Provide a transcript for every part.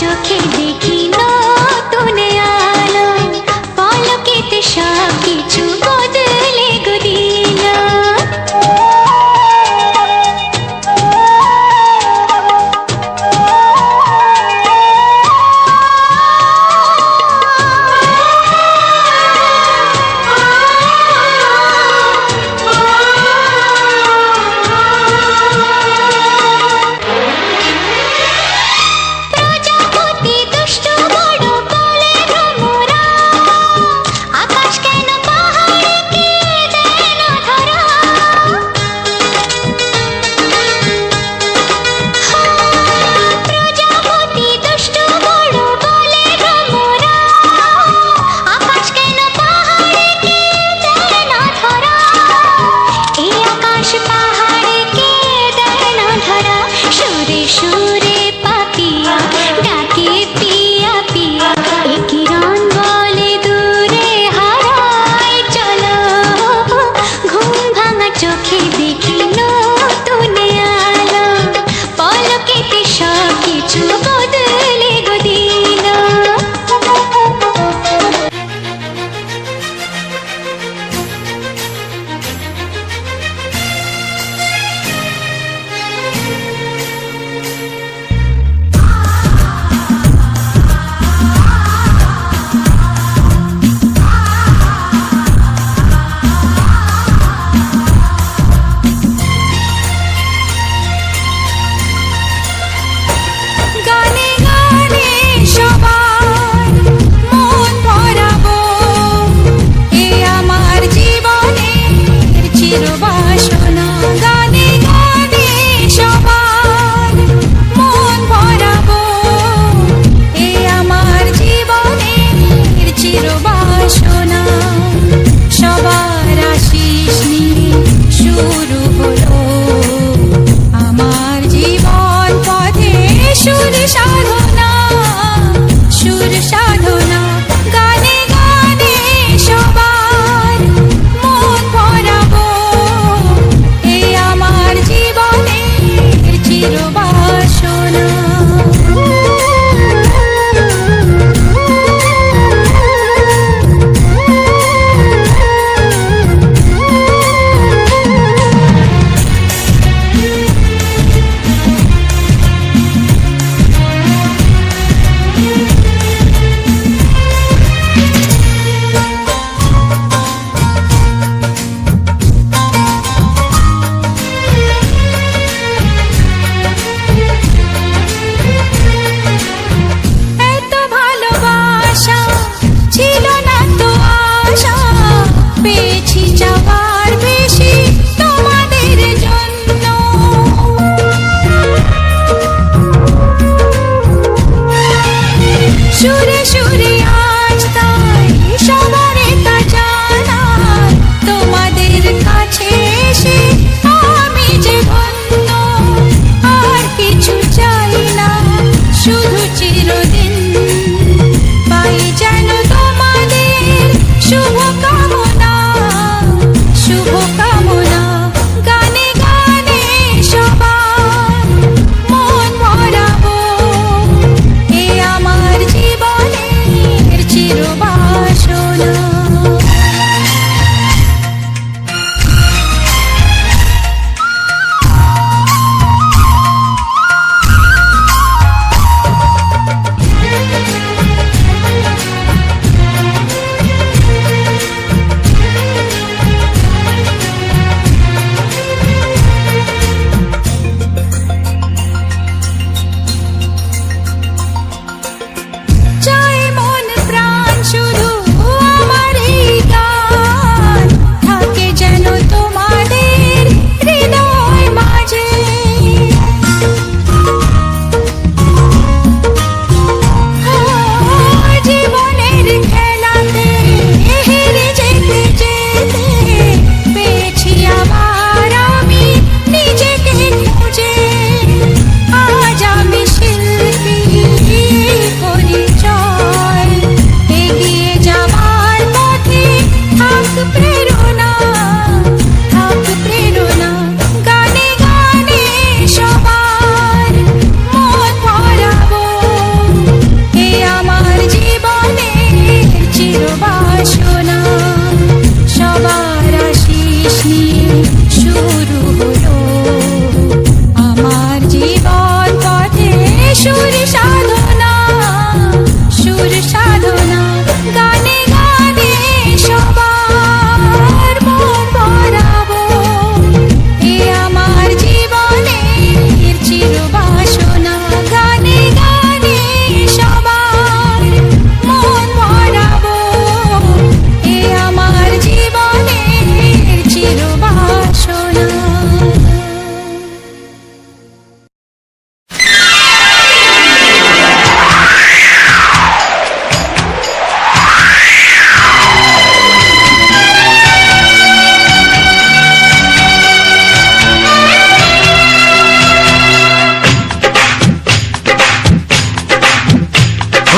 চোখে দেখি নতুন আলো, পলকেতে সব কিছু বদলে গো দিল। আমার জীবনে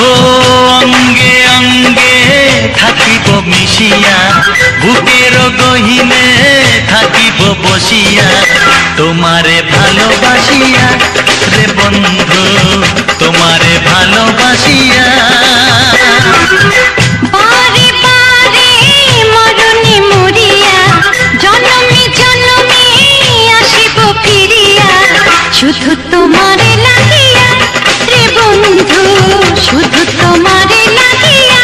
ও অঙ্গে অঙ্গে থাকিব মিশিয়া, বুকের গহিনে থাকিব বসিয়া, তোমারে ভালোবাসিয়া রে বন্ধু, তোমারে ভালোবাসিয়া। বারে বারে মরণে মরিয়া, জনমে জনমে আসিব ফিরিয়া, শুধু তোমারে লাগিয়া রে বন্ধু, শুধু তোমারে লাগিয়া।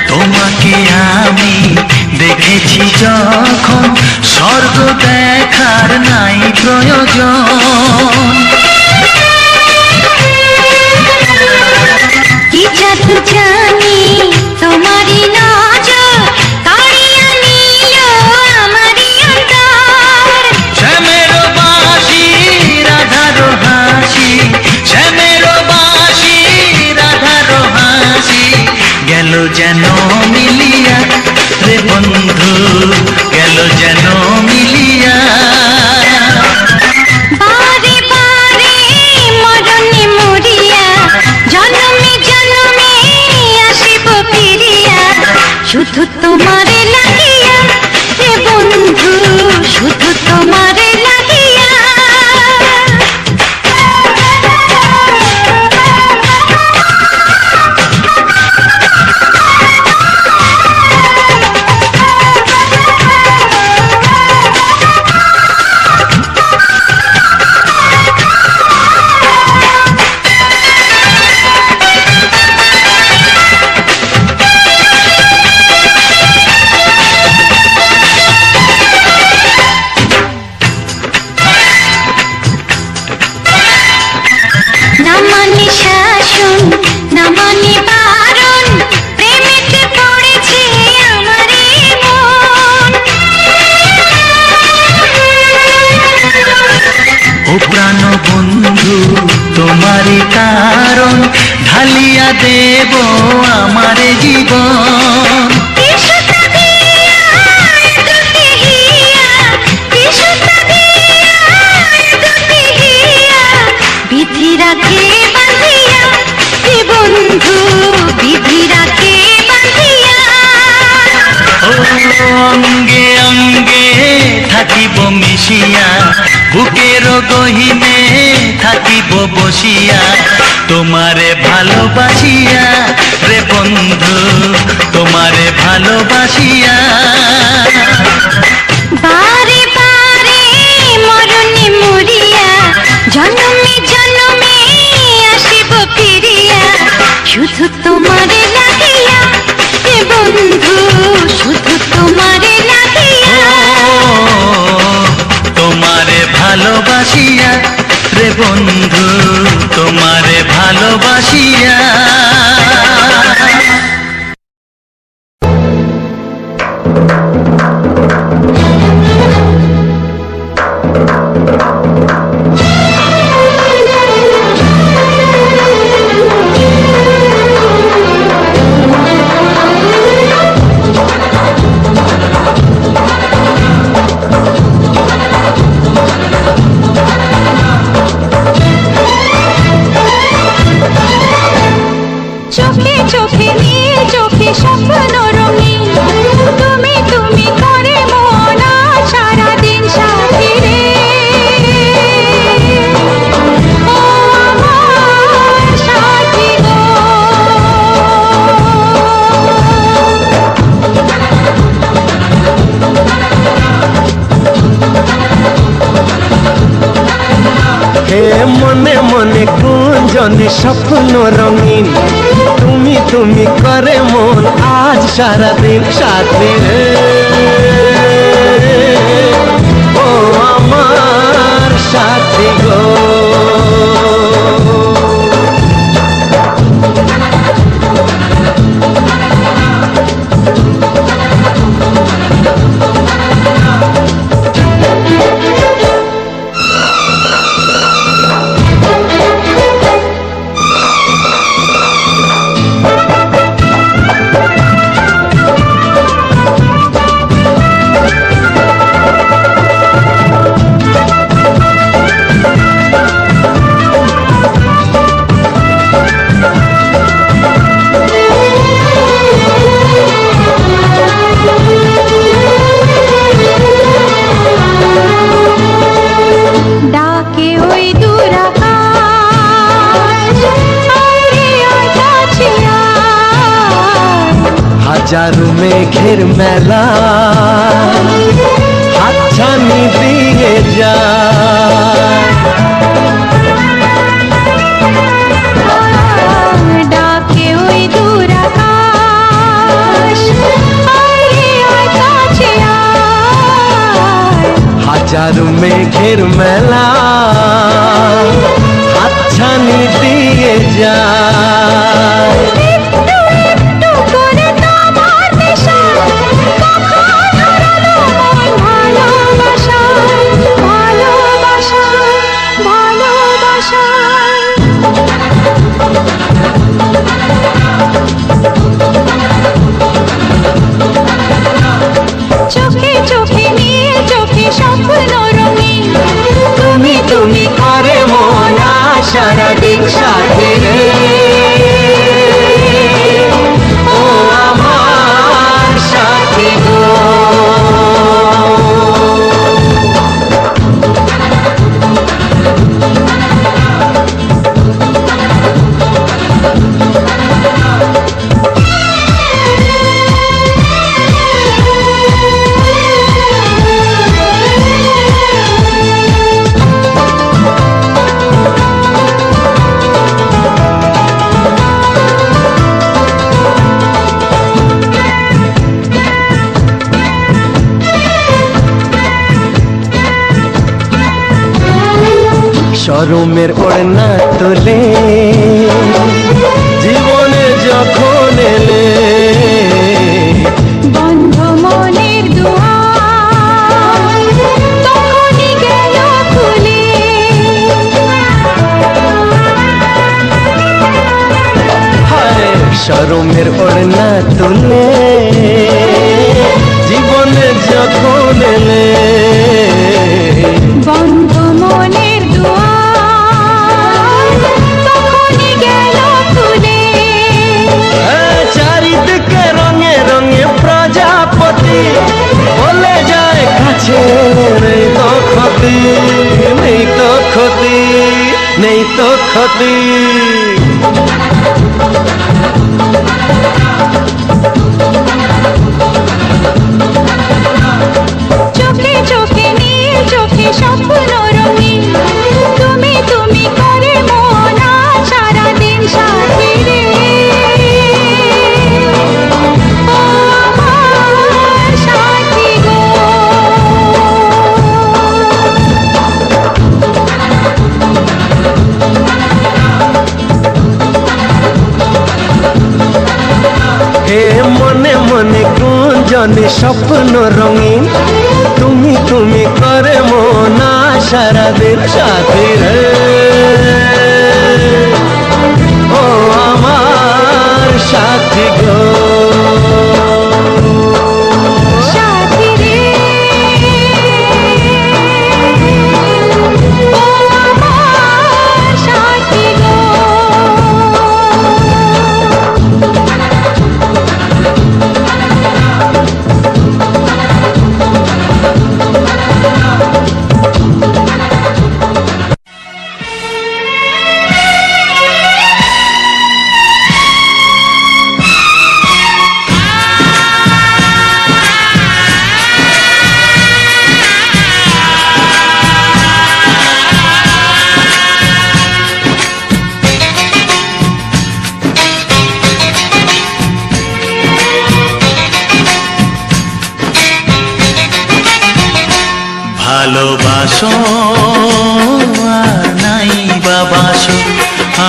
তোমাকে আমি দেখেছি যখন, স্বর্গ দেখার নাই প্রয়োজন। কি জাদু জানি তোমারই নজর, কাড়িয়া নিল আমারই অন্তর। শ্যামের বাঁশি রাধার হাসি, শ্যামের বাঁশি রাধার হাসি, গেল যেন মিলিয়া রে বন্ধু, গেল যেন মিলিয়া। বারে বারে মরণে মরিয়া, জনমে জনমে আসিব ফিরিয়া, শুধু তোমারে লাগিয়া রে বন্ধু, শুধু তোমারে লাগিয়া। না মানে শাসন, না মানে বারণ, প্রেমেতে পড়েছে আমারই মন। ও প্রাণ বন্ধু তোমারই কারণ, ঢালিয়া দেব আমার জীবন। কৃষ্ণতা দিয়া দুটি হিয়া, কৃষ্ণতা দিয়া দুটি হিয়া, বিধি রাখে বাঁধিয়া হে বন্ধু, বিধি রাখে বাঁধিয়া। ও অঙ্গে অঙ্গে থাকিব মিশিয়া, বুকের গহিনে থাকিব বসিয়া, তোমারে ভালোবাসিয়া রে বন্ধু, তোমারে ভালোবাসিয়া। বারে বারে মরণে মরিয়া, জনমে জনমে আসিব ফিরিয়া, শুধু তোমারে লাগিয়া হে বন্ধু, শুধু তোমারে লাগিয়া। তোমারে ভালোবাসিয়া রে বন্ধু, তোমারে ভালোবাসিয়া। চোখে চোখে নীল, চোখে স্বপ্ন রঙিন, তুমি তুমি করে মন সারাদিন সাথী রে। ও আমার সাথী গো। হে মনে মনে গুঞ্জনে স্বপ্ন রঙিন, তুমি তুমি করে মন আজ সারাদিন সাথী রে। হাজারো মেঘের মেলা হাতছানি দিয়ে যায়। ডাকে ওই দূর আকাশ, আয় রে আয় কাছে আয়। হাজারো মেঘের মেলা হাতছানি দিয়ে যায়। একটু একটু করে তোমার নেশা, কখন হারালো মন ভালোবাসায়, ভালোবাসায়, ভালোবাসায়। চোখে চোখে নীল, চোখে স্বপ্ন রঙিন। তুমি তুমি করে মন সারাদিন সাথে রে। ও আমার সাথী গো। শরমের ওড়না তোলে জীবনে যখন এলে। বন্ধ মনের দুয়ার, তখনই গেল খুলে। হায় শরমের ওড়না তোলে জীবনে যখন এলে। বন্ধ মনের দুয়ার, তখনই গেল খুলে। চারিদিকে রঙে রঙে প্রজাপতি বলে যায় কাছে। নেই তো ক্ষতি, নেই তো ক্ষতি, নেই তো ক্ষতি। চোখে চোখে নীল, চোখে স্বপ্ন রঙিন। তুমি তুমি করে মন সারাদিন সাথী রে। ও আমার সাথী গো। হে মনে মনে গুঞ্জনে স্বপ্ন রঙিন। তুমি তুমি করে মন সারাদিন সাথী রে। ও আমার সাথী গো। সাথী রে, ও আমার সাথী গো। ভালোবাসো আর নাই বাবাসো,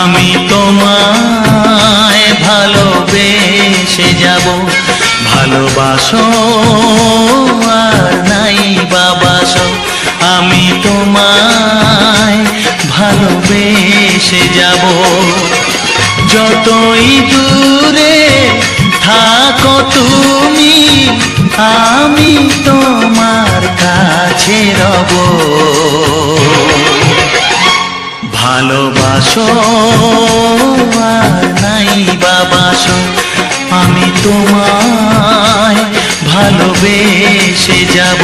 আমি তোমায় ভালোবেসে যাব। ভালোবাসো আর নাই বাবাসো, আমি তোমায় ভালোবেসে যাব। যতই দূরে থাকো তুমি, আমি তোমার কাছে রব। ভালোবাসো আর নাই বাবাসো, আমি তোমায় ভালোবেসে যাব।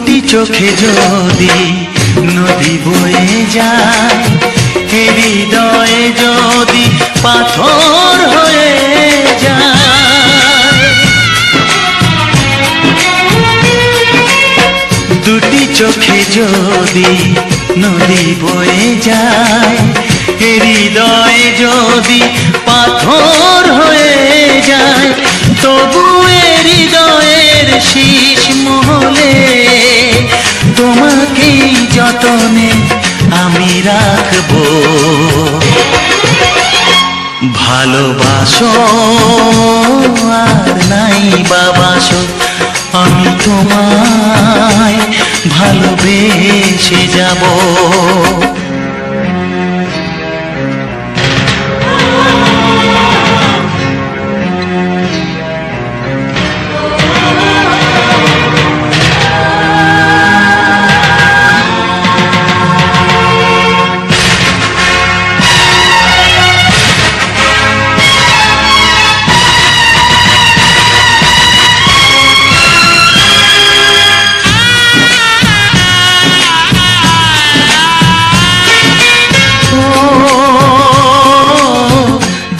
দুটি চোখে যদি নদী বয়ে যায়, হৃদয়ে যদি পাথর হয়ে যায়, দুটি চোখে যদি নদী বয়ে যায়, হৃদয়ে যদি পাথর হয়ে যায়, তবু হৃদয়ের শীষ মহলে তোমাকে যতনে আমি রাখবো। ভালোবাসো আর নাই বাবাসো, আমি তোমায় ভালোবেসে যাব।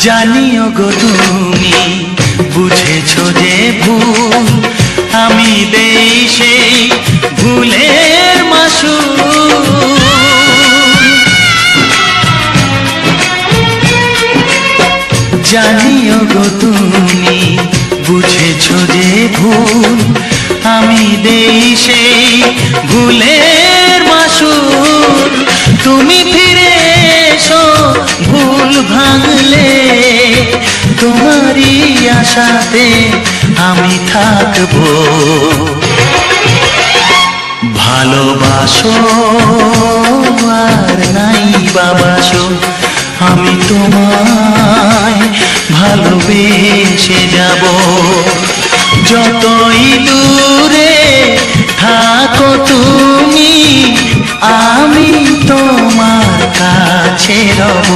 জানিও গো তুমি বুঝেছো যে ভুল, আমি দেই সেই ভুলের মাসুল। জানিও গো তুমি বুঝেছো যে ভুল, আমি দেই সেই ভুলের মাসুল। তুমি ফিরে এসো ভুল ভাঙলে, তোমারই আশাতে আমি থাকবো। ভালোবাসো আর নাই বাবাসো, আমি তোমায় ভালোবেসে যাব। যতই দূরে থাকো তুমি, আমি তোমার কাছে রব।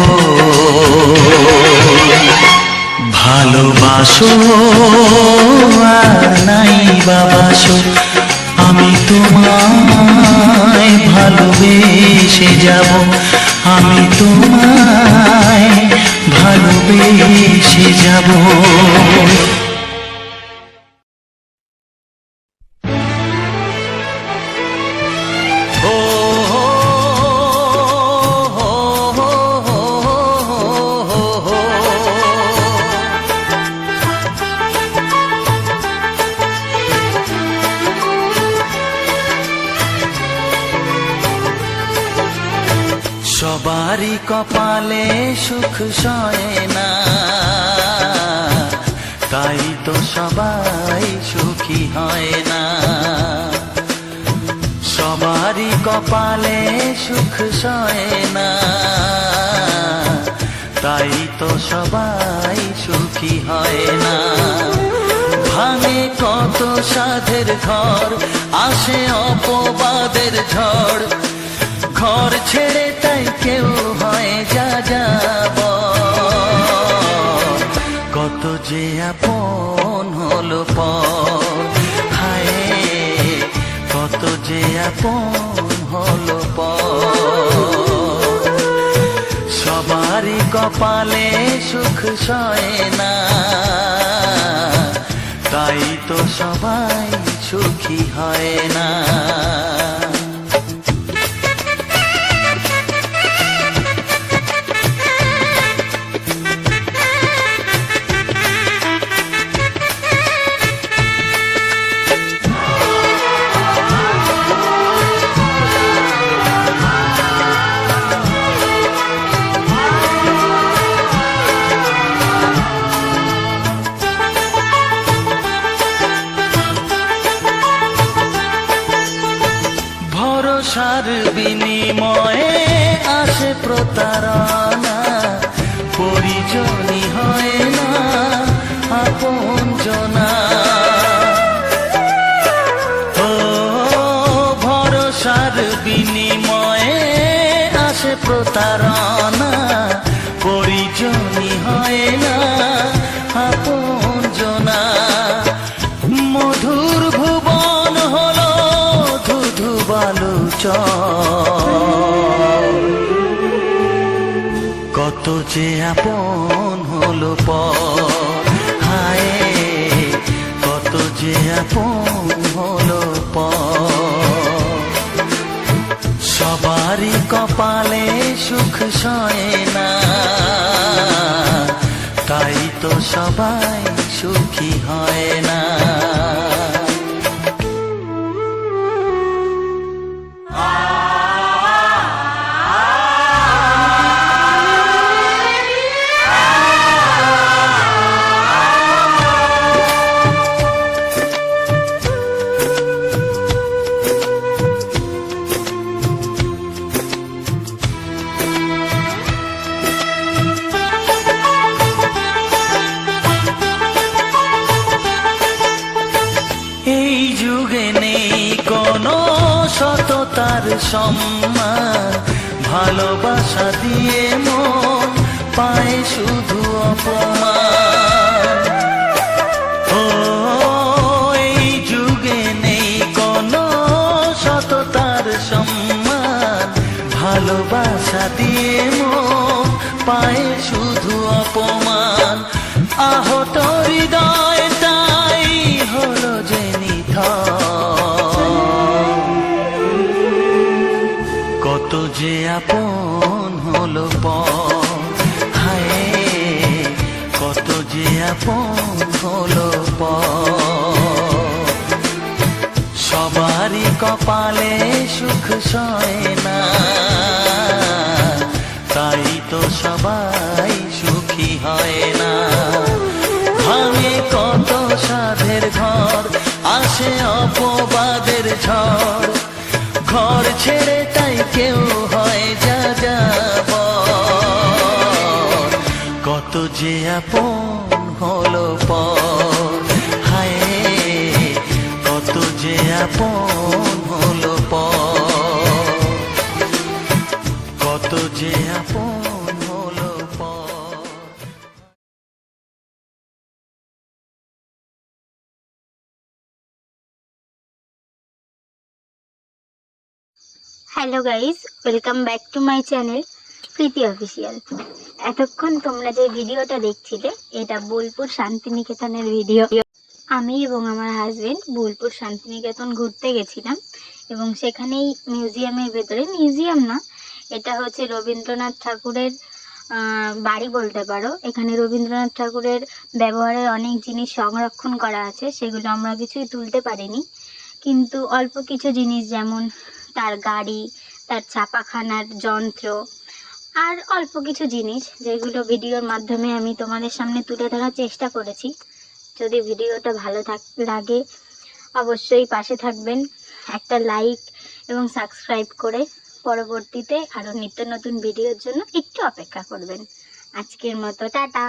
ভালোবাসো আর নাই বাবাসো, আমি তোমায় ভালোবেসে যাব। আমি তোমায় ভালোবেসে যাব। সবারই কপালে সুখ সয় না, তাই তো সবাই সুখী হয় না। সবারই কপালে সুখ সয় না, তাই তো সবাই সুখী হয় না। ভাঙে কত সাধের ঘর, আসে অপবাদের ঝড়, ঘর ছেড়ে তাই কেউ হয় যা যাব। কত যে আপন হলো পর, হায় কত যে আপন হলো পর। সবারই কপালে সুখ সয় না, তাই তো সবাই সুখী হয় না। ভরসার বিনিময়ে আসে প্রতারণা, পরিজনই হয় না আপনজনা। ও ভরসার বিনিময়ে আসে প্রতারণা, পরিজনই হয় না আপনজনা। মধুর ভুবন হলো চল। কত যে আপন হলো পর, হায় কত যে আপন হলো পর। সবারই কপালে সুখ সয় না, তাই তো সবাই সুখী হয় না। এই যুগে নেই কোনো সততার সম্মান, ভালোবাসা দিয়ে মন পায় শুধু অপমান। ও এই যুগে নেই কোনো সততার সম্মান, ভালোবাসা দিয়ে মন পায় শুধু অপমান। আহত হৃদয়টাই হলো যে কত যে আপন হলো পর, হায় কত যে আপন হলো পর। সবারই কপালে সুখ সয় না, তাই তো সবাই সুখী হয় না। ভাঙে কত সাধের ঘর, আসে অপবাদের ঝড়, ঘর ছেড়ে তাই কেউ হয় যাযাবর। কত যে আপন হলো পর, হায় কত যে আপন হলো পর। কত যে আপন হলো পর। Hello guys, welcome back to my channel Priti official. এতক্ষণ তোমরা যে ভিডিওটা দেখছিলে এটা বোলপুর শান্তিনিকেতনের ভিডিও। আমি এবং আমার হাজবেন্ড বোলপুর শান্তিনিকেতন ঘুরতে গেছিলাম এবং সেখানেই মিউজিয়ামের ভেতরে, মিউজিয়াম না, এটা হচ্ছে রবীন্দ্রনাথ ঠাকুরের বাড়ি বলতে পারো। এখানে রবীন্দ্রনাথ ঠাকুরের ব্যবহারের অনেক জিনিস সংরক্ষণ করা আছে, সেগুলো আমরা কিছুই তুলতে পারিনি, কিন্তু অল্প কিছু জিনিস যেমন তার গাড়ি, তার ছাপাখানার যন্ত্র আর অল্প কিছু জিনিস যেগুলো ভিডিওর মাধ্যমে আমি তোমাদের সামনে তুলে ধরার চেষ্টা করেছি। যদি ভিডিওটা ভালো লাগে অবশ্যই পাশে থাকবেন, একটা লাইক এবং সাবস্ক্রাইব করে পরবর্তীতে আরও নিত্য নতুন ভিডিওর জন্য একটু অপেক্ষা করবেন। আজকের মতো টাটা।